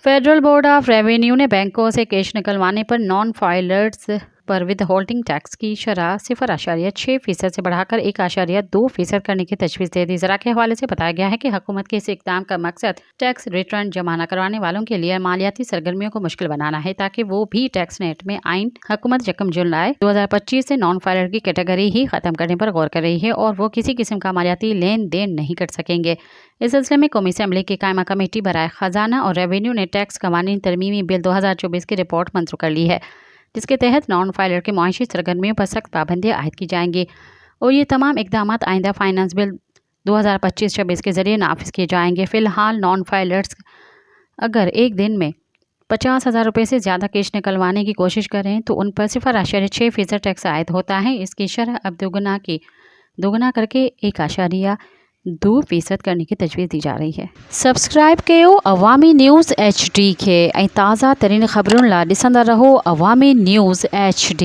Federal board of revenue ने बैंकों से कैश निकलवाने पर नॉन फाइलर्स पर विद होल्डिंग टैक्स की शरह 0.6% से बढ़ाकर 1.2% करने की तजवीज़ दे दी। ज़रा के हवाले से बताया गया है कि हुकूमत के इस इक़दाम का मकसद टैक्स रिटर्न जमा न करवाने वालों के लिए मालियाती सरगर्मियों को मुश्किल बनाना है, ताकि वो भी टैक्स नेट में आइन। हुकूमत 1 जुलाई 2025 से नॉन फाइलर की कैटेगरी ही ख़त्म करने पर गौर कर रही है और वो किसी किस्म का मालियाती लेन देन नहीं कर सकेंगे। इस सिलसिले में कौमी असम्बली की कायमा कमेटी बराए ख़जाना और रेवेन्यू ने टैक्स कवानीन तरमीमी बिल 2024 की रिपोर्ट मंजूर कर ली है, जिसके तहत नॉन फाइलर के मुआशी सरगर्मियों पर सख्त पाबंदियाँ आयद की जाएंगी और ये तमाम इकदाम आइंदा फाइनेंस बिल 2025-26 के जरिए नाफिज किए जाएंगे। फ़िलहाल नॉन फाइलर्स अगर एक दिन में 50,000 रुपये से ज़्यादा कैश निकलवाने की कोशिश करें तो उन पर 0.6% टैक्स आयद होता है। इसकी शरह अब दोगुना करके 1.2% करने की तजवीज़ दी जा रही है। सब्सक्राइब कयो अवामी न्यूज़ HD के ताज़ा तरीन ख़बरों ला ॾिसंदा रहो अवामी न्यूज़ HD।